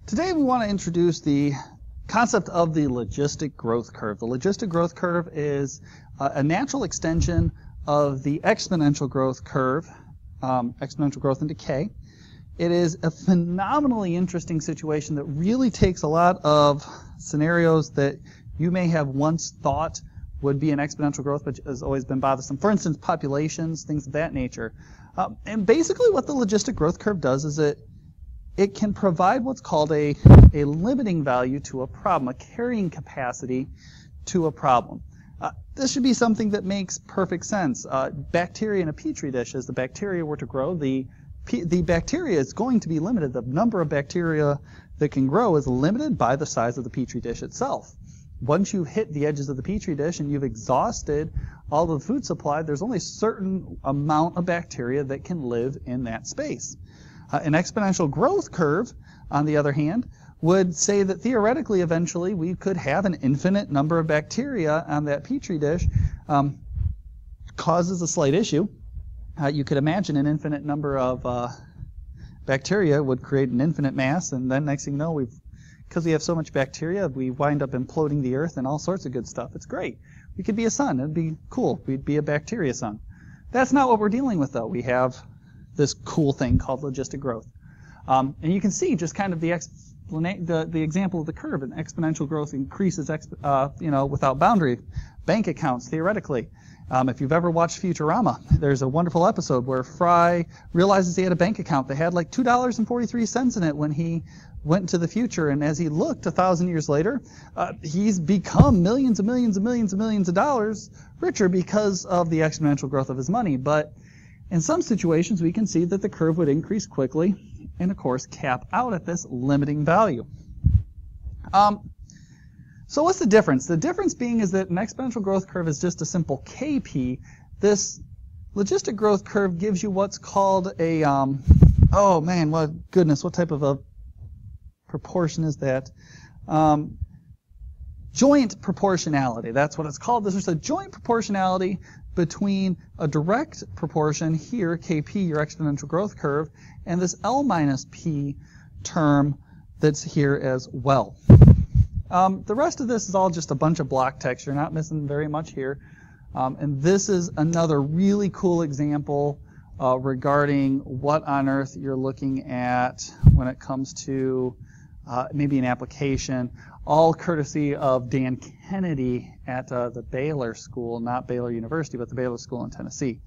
Today we want to introduce the concept of the logistic growth curve. The logistic growth curve is a natural extension of the exponential growth curve, exponential growth and decay. It is a phenomenally interesting situation that really takes a lot of scenarios that you may have once thought would be an exponential growth, but has always been bothersome. For instance, populations, things of that nature. And basically what the logistic growth curve does is it can provide what's called a limiting value to a problem, a carrying capacity to a problem. This should be something that makes perfect sense. Bacteria in a petri dish, as the bacteria were to grow, the bacteria is going to be limited. The number of bacteria that can grow is limited by the size of the petri dish itself. Once you hit the edges of the petri dish and you've exhausted all of the food supply, there's only a certain amount of bacteria that can live in that space. An exponential growth curve, on the other hand, would say that theoretically, eventually, we could have an infinite number of bacteria on that petri dish. Causes a slight issue. You could imagine an infinite number of bacteria would create an infinite mass, and then next thing you know, because we have so much bacteria, we wind up imploding the Earth and all sorts of good stuff. It's great. We could be a sun. It'd be cool. We'd be a bacteria sun. That's not what we're dealing with, though. We have this cool thing called logistic growth. And you can see just kind of the example of the curve. An exponential growth increases without boundary. Bank accounts, theoretically. If you've ever watched Futurama, there's a wonderful episode where Fry realizes he had a bank account that had like $2.43 in it when he went into the future, and as he looked 1,000 years later, he's become millions and millions and millions and millions of dollars richer because of the exponential growth of his money. But in some situations, we can see that the curve would increase quickly and, of course, cap out at this limiting value. So what's the difference? The difference being is that an exponential growth curve is just a simple KP. This logistic growth curve gives you what's called a, oh man, what type of a proportion is that? Joint proportionality, that's what it's called. This is a joint proportionality between a direct proportion here, Kp, your exponential growth curve, and this L minus P term that's here as well. The rest of this is all just a bunch of block text. You're not missing very much here. And this is another really cool example regarding what on earth you're looking at when it comes to maybe an application, all courtesy of Dan Kennedy at the Baylor School, not Baylor University, but the Baylor School in Tennessee.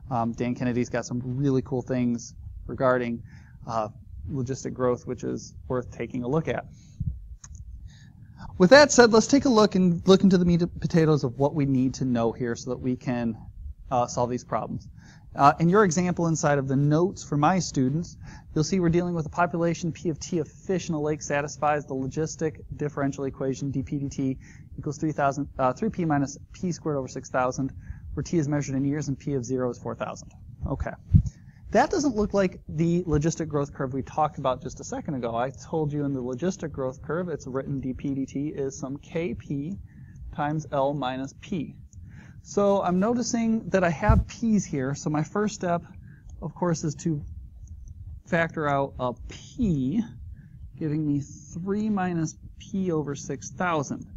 Dan Kennedy's got some really cool things regarding logistic growth, which is worth taking a look at. With that said, let's take a look into the meat and potatoes of what we need to know here so that we can solve these problems. In your example inside of the notes for my students, you'll see we're dealing with a population P of T of fish in a lake satisfies the logistic differential equation dP dt equals 3p minus p squared over 6,000, where t is measured in years and p of 0 is 4,000. Okay. That doesn't look like the logistic growth curve we talked about just a second ago. I told you in the logistic growth curve, it's written dP dt is some kp times L minus p. So I'm noticing that I have p's here, so my first step, of course, is to factor out a p, giving me 3 minus p over 6,000.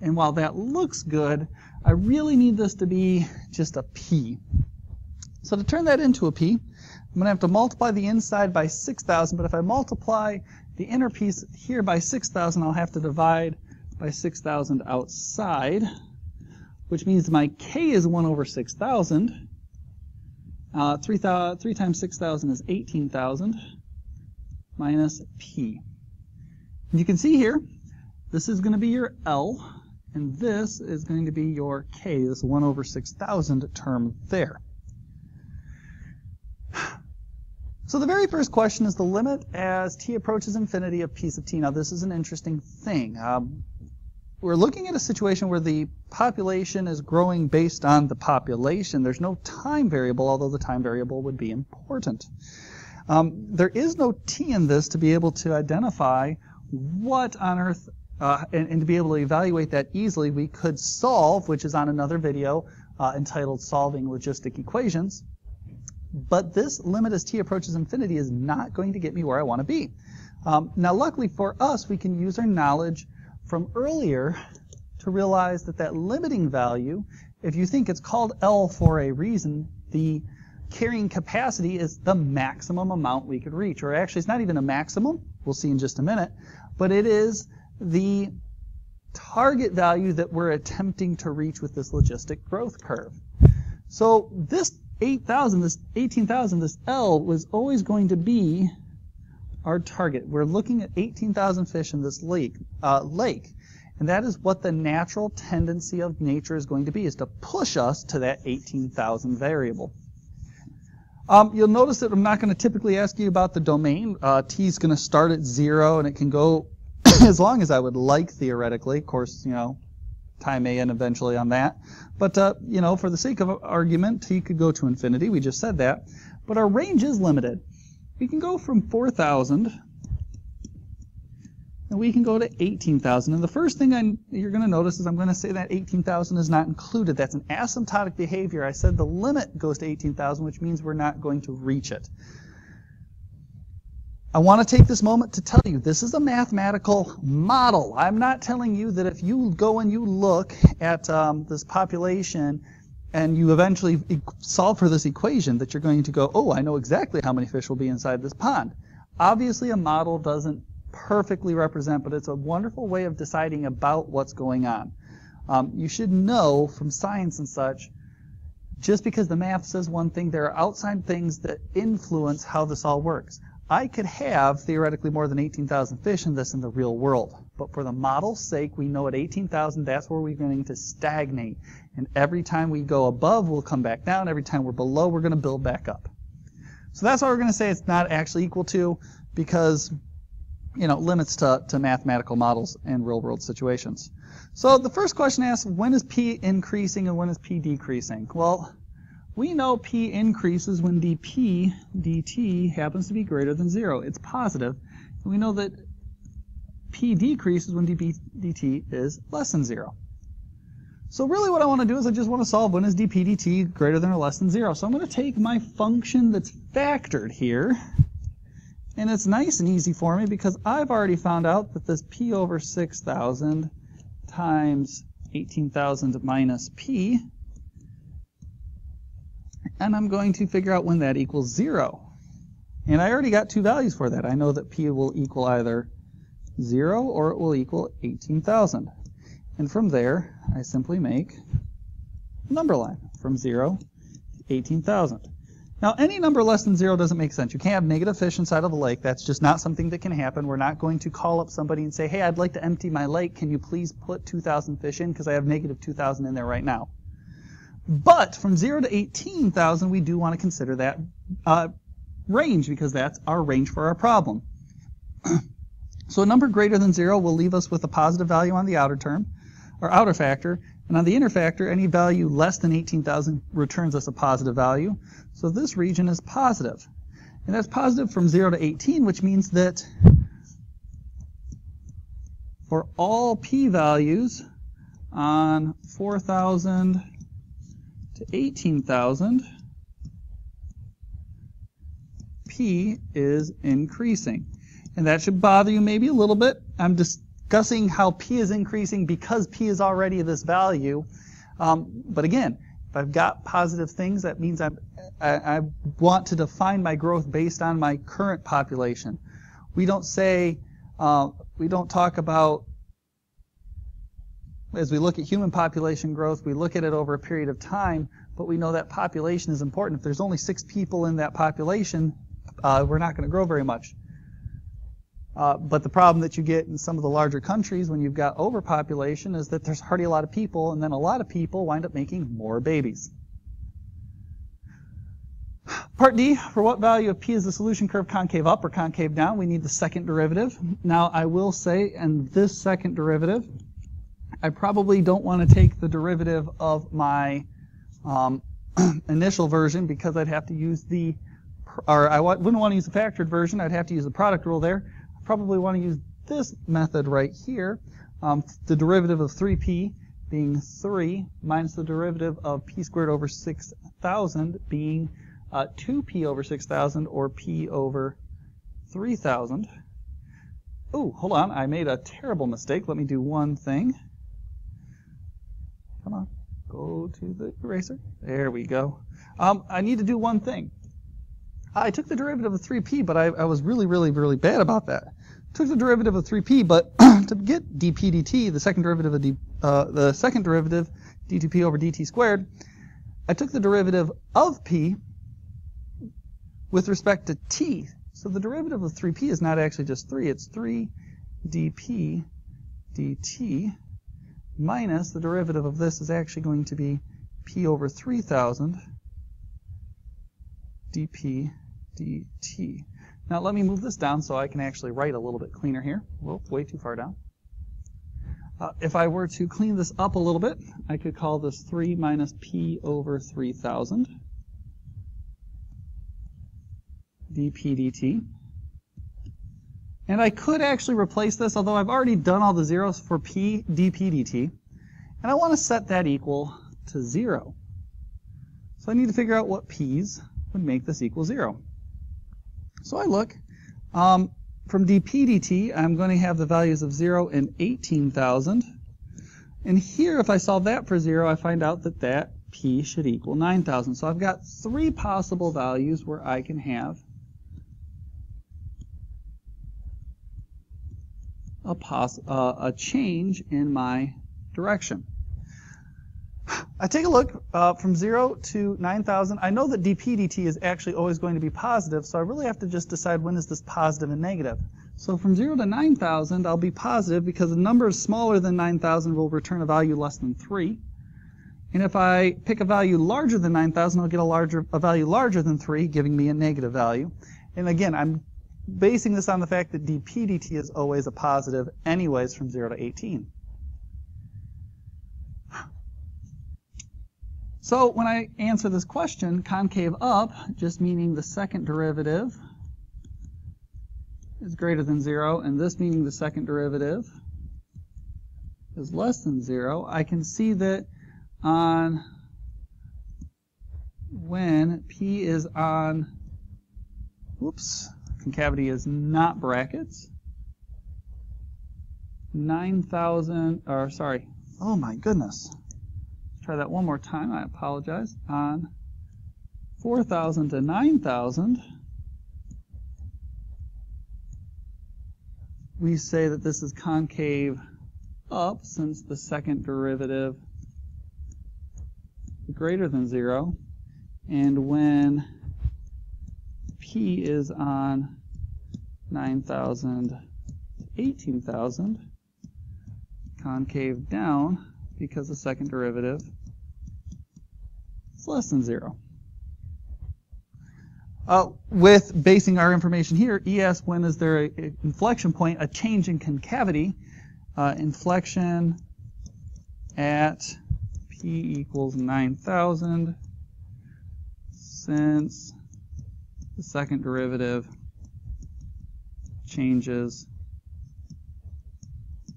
And while that looks good, I really need this to be just a p. So to turn that into a p, I'm going to have to multiply the inside by 6,000, but if I multiply the inner piece here by 6,000, I'll have to divide by 6,000 outside, which means my k is 1 over 6,000. 3 times 6,000 is 18,000 minus p. And you can see here, this is going to be your L, and this is going to be your k, this 1 over 6,000 term there. So the very first question is the limit as t approaches infinity of p sub t. Now this is an interesting thing. We're looking at a situation where the population is growing based on the population. There's no time variable, although the time variable would be important. There is no t in this to be able to identify what on earth, and to be able to evaluate that easily. We could solve, which is on another video entitled Solving Logistic Equations. But this limit as t approaches infinity is not going to get me where I want to be. Now, luckily for us, we can use our knowledge from earlier to realize that that limiting value, if you think it's called L for a reason, the carrying capacity is the maximum amount we could reach. Or actually, it's not even a maximum, we'll see in just a minute, but it is the target value that we're attempting to reach with this logistic growth curve. So this 8,000, this 18,000, this L was always going to be our target. We're looking at 18,000 fish in this lake, and that is what the natural tendency of nature is going to be, is to push us to that 18,000 variable. You'll notice that I'm not going to typically ask you about the domain. T is going to start at 0, and it can go as long as I would like, theoretically. Of course, time may end eventually on that. But, for the sake of argument, T could go to infinity. We just said that. But our range is limited. We can go from 4,000, and we can go to 18,000. And the first thing you're going to notice is I'm going to say that 18,000 is not included. That's an asymptotic behavior. I said the limit goes to 18,000, which means we're not going to reach it. I want to take this moment to tell you this is a mathematical model. I'm not telling you that if you go and you look at this population and you eventually solve for this equation that you're going to go, oh, I know exactly how many fish will be inside this pond. Obviously, a model doesn't perfectly represent, but it's a wonderful way of deciding about what's going on. You should know from science and such, just because the math says one thing, there are outside things that influence how this all works. I could have, theoretically, more than 18,000 fish in this in the real world. But for the model's sake, we know at 18,000, that's where we're going to stagnate. And every time we go above, we'll come back down. Every time we're below, we're going to build back up. So that's why we're going to say it's not actually equal to, because, limits to mathematical models and real-world situations. So the first question asks, when is P increasing and when is P decreasing? Well, we know P increases when dP dt happens to be greater than 0. It's positive. And we know that P decreases when dP dt is less than 0. So really what I want to do is I just want to solve when is dP dt greater than or less than 0. So I'm going to take my function that's factored here, and it's nice and easy for me because I've already found out that this P over 6,000 times 18,000 minus P, and I'm going to figure out when that equals 0. And I already got two values for that. I know that P will equal either 0 or it will equal 18,000. And from there, I simply make a number line from 0 to 18,000. Now, any number less than 0 doesn't make sense. You can't have negative fish inside of a lake. That's just not something that can happen. We're not going to call up somebody and say, hey, I'd like to empty my lake. Can you please put 2,000 fish in because I have negative 2,000 in there right now? But from 0 to 18,000, we do want to consider that range because that's our range for our problem. So a number greater than 0 will leave us with a positive value on the outer term, or outer factor, and on the inner factor, any value less than 18,000 returns us a positive value. So this region is positive. And that's positive from 0 to 18, which means that for all P values on 4,000 to 18,000, P is increasing. And that should bother you maybe a little bit. I'm discussing how P is increasing because P is already this value. But again, if I've got positive things, that means I want to define my growth based on my current population. We don't say, we don't talk about, as we look at human population growth, we look at it over a period of time, but we know that population is important. If there's only 6 people in that population, we're not going to grow very much. But the problem that you get in some of the larger countries when you've got overpopulation is that there's hardly a lot of people, and then a lot of people wind up making more babies. Part D, for what value of P is the solution curve concave up or concave down? We need the second derivative. Now, I will say, in this second derivative, I probably don't want to take the derivative of my initial version because I'd have to use wouldn't want to use the factored version. I'd have to use the product rule there. I probably want to use this method right here, the derivative of 3p being 3 minus the derivative of p squared over 6,000 being 2p over 6,000 or p over 3,000. oh, hold on, I made a terrible mistake. Let me do one thing. Come on, go to the eraser. There we go. I need to do one thing. I took the derivative of 3p, but I was really bad about that. Took the derivative of 3p, but to get dp dt, the second derivative of d2p over dt squared, I took the derivative of p with respect to t. So the derivative of 3p is not actually just 3, it's 3 dp dt minus the derivative of this is actually going to be p over 3000 dp dt. Now let me move this down so I can actually write a little bit cleaner here. Whoa, way too far down. If I were to clean this up a little bit, I could call this 3 minus p over 3000 dp dt. And I could actually replace this, although I've already done all the zeros for p dp dt. And I want to set that equal to 0. So I need to figure out what p's would make this equal 0. So I look, from dp dt, I'm going to have the values of 0 and 18,000. And here, if I solve that for 0, I find out that that p should equal 9,000. So I've got 3 possible values where I can have a change in my direction. I take a look from 0 to 9,000. I know that dp dt is actually always going to be positive, so I really have to just decide when is this positive and negative. So from 0 to 9,000, I'll be positive because a number smaller than 9,000 will return a value less than 3. And if I pick a value larger than 9,000, I'll get a value larger than 3, giving me a negative value. And again, I'm basing this on the fact that dp dt is always a positive anyways from 0 to 18. So when I answer this question, concave up, just meaning the second derivative is greater than 0, and this meaning the second derivative is less than 0, I can see that when p is on, concavity is not brackets, 9,000, or sorry, oh my goodness. Try that one more time, I apologize. On 4,000 to 9,000, we say that this is concave up since the second derivative is greater than 0. And when p is on 9,000 to 18,000, concave down because the second derivative is less than 0. With basing our information here, ES, when is there an inflection point, a change in concavity, inflection at p equals 9,000 since the second derivative changes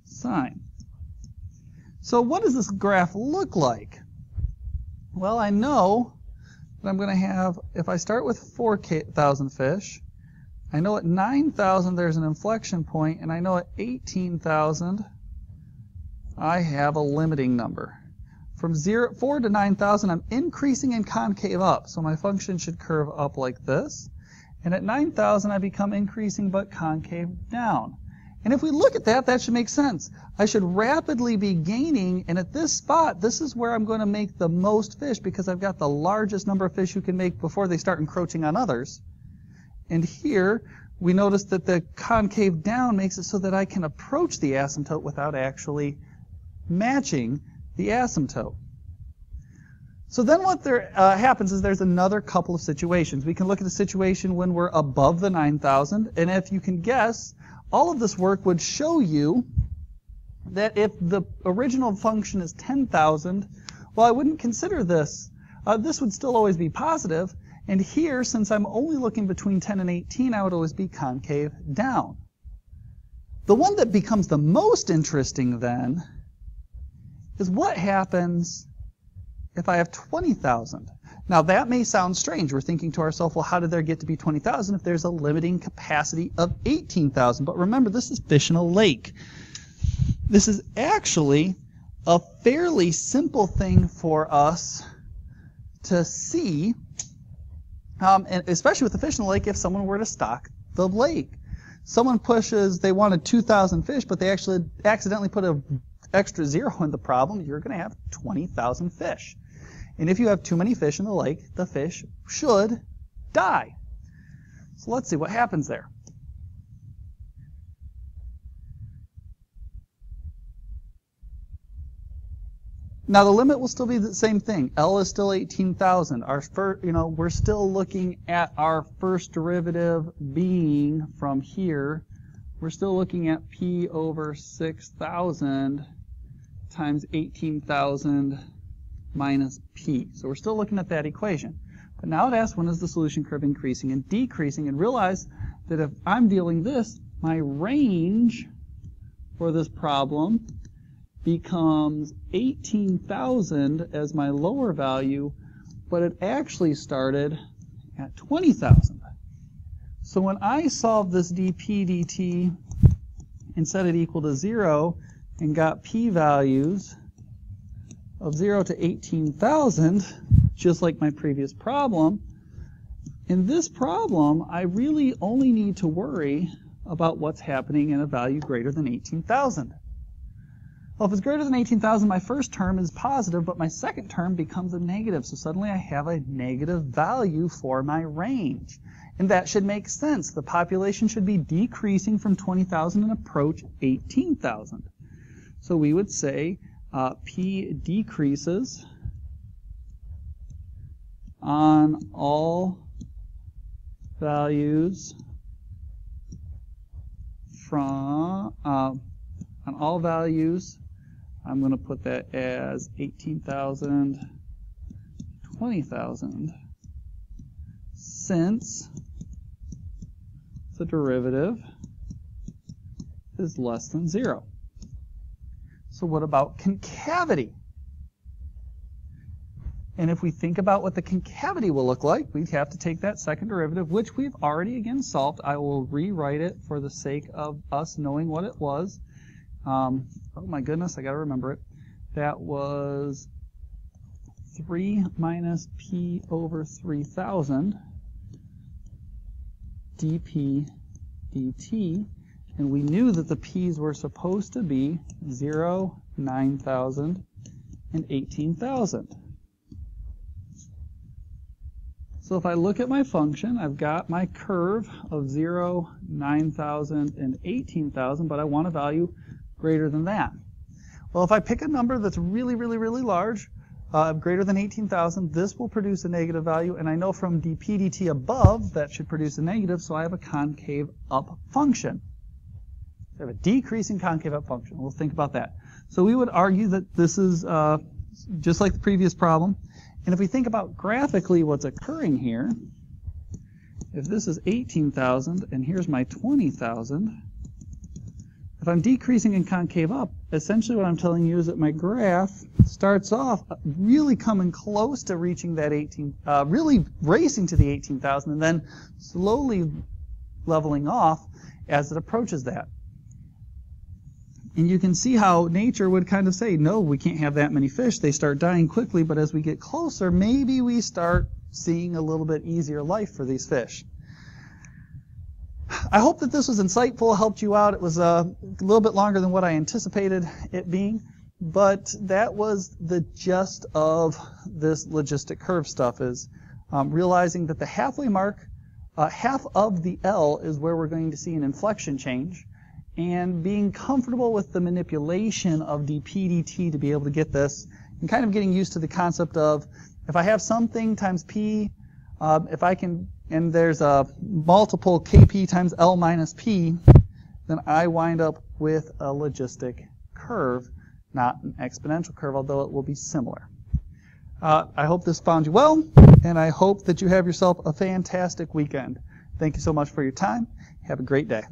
sign. So what does this graph look like? Well, I know that I'm going to have, if I start with 4,000 fish, I know at 9,000 there's an inflection point, and I know at 18,000 I have a limiting number. From 4 to 9,000 I'm increasing in concave up, so my function should curve up like this. And at 9,000 I become increasing but concave down. And if we look at that, that should make sense. I should rapidly be gaining, and at this spot, this is where I'm going to make the most fish because I've got the largest number of fish you can make before they start encroaching on others. And here, we notice that the concave down makes it so that I can approach the asymptote without actually matching the asymptote. So then what happens is there's another couple of situations. We can look at a situation when we're above the 9,000, and if you can guess, all of this work would show you that if the original function is 10,000, well, I wouldn't consider this. This would still always be positive. And here, since I'm only looking between 10 and 18, I would always be concave down. The one that becomes the most interesting then is what happens if I have 20,000. Now that may sound strange. We're thinking to ourselves, well, how did there get to be 20,000 if there's a limiting capacity of 18,000? But remember, this is fish in a lake. This is actually a fairly simple thing for us to see, and especially with the fish in the lake, if someone were to stock the lake. Someone pushes, they wanted 2,000 fish, but they actually accidentally put an extra zero in the problem, you're going to have 20,000 fish. And if you have too many fish in the lake, the fish should die. So let's see what happens there. Now the limit will still be the same thing. L is still 18,000. We're still looking at our first derivative being from here. We're still looking at P over 6,000 times 18,000 minus P. So we're still looking at that equation. But now it asks when is the solution curve increasing and decreasing, and realize that if I'm dealing this, my range for this problem becomes 18,000 as my lower value, but it actually started at 20,000. So when I solved this dp dt and set it equal to 0 and got p-values of 0 to 18,000, just like my previous problem, in this problem I really only need to worry about what's happening in a value greater than 18,000. Well, if it's greater than 18,000, my first term is positive, but my second term becomes a negative. So suddenly I have a negative value for my range. And that should make sense. The population should be decreasing from 20,000 and approach 18,000. So we would say P decreases on all values I'm going to put that as 18,000, 20,000, since the derivative is less than 0. So what about concavity? And if we think about what the concavity will look like, we'd have to take that second derivative, which we've already again solved. I will rewrite it for the sake of us knowing what it was. Oh my goodness, I got to remember it. That was 3 minus P over 3,000 dP dt. And we knew that the P's were supposed to be 0, 9,000, and 18,000. So if I look at my function, I've got my curve of 0, 9,000, and 18,000, but I want a value greater than that. Well, if I pick a number that's really, really, really large, greater than 18,000, this will produce a negative value, and I know from dp dt above that should produce a negative, so I have a concave up function. I have a decreasing concave up function. We'll think about that. So we would argue that this is just like the previous problem. And if we think about graphically what's occurring here, if this is 18,000 and here's my 20,000, if I'm decreasing in concave up, essentially what I'm telling you is that my graph starts off really coming close to reaching that really racing to the 18,000 and then slowly leveling off as it approaches that. And you can see how nature would kind of say, no, we can't have that many fish. They start dying quickly, but as we get closer, maybe we start seeing a little bit easier life for these fish. I hope that this was insightful, helped you out. It was a little bit longer than what I anticipated it being, but that was the gist of this logistic curve stuff, is realizing that the halfway mark, half of the L is where we're going to see an inflection change, and being comfortable with the manipulation of dp dt to be able to get this, and kind of getting used to the concept of if I have something times p, if I can, and there's a multiple kp times L minus p, then I wind up with a logistic curve, not an exponential curve, although it will be similar. I hope this found you well, and I hope that you have yourself a fantastic weekend. Thank you so much for your time. Have a great day.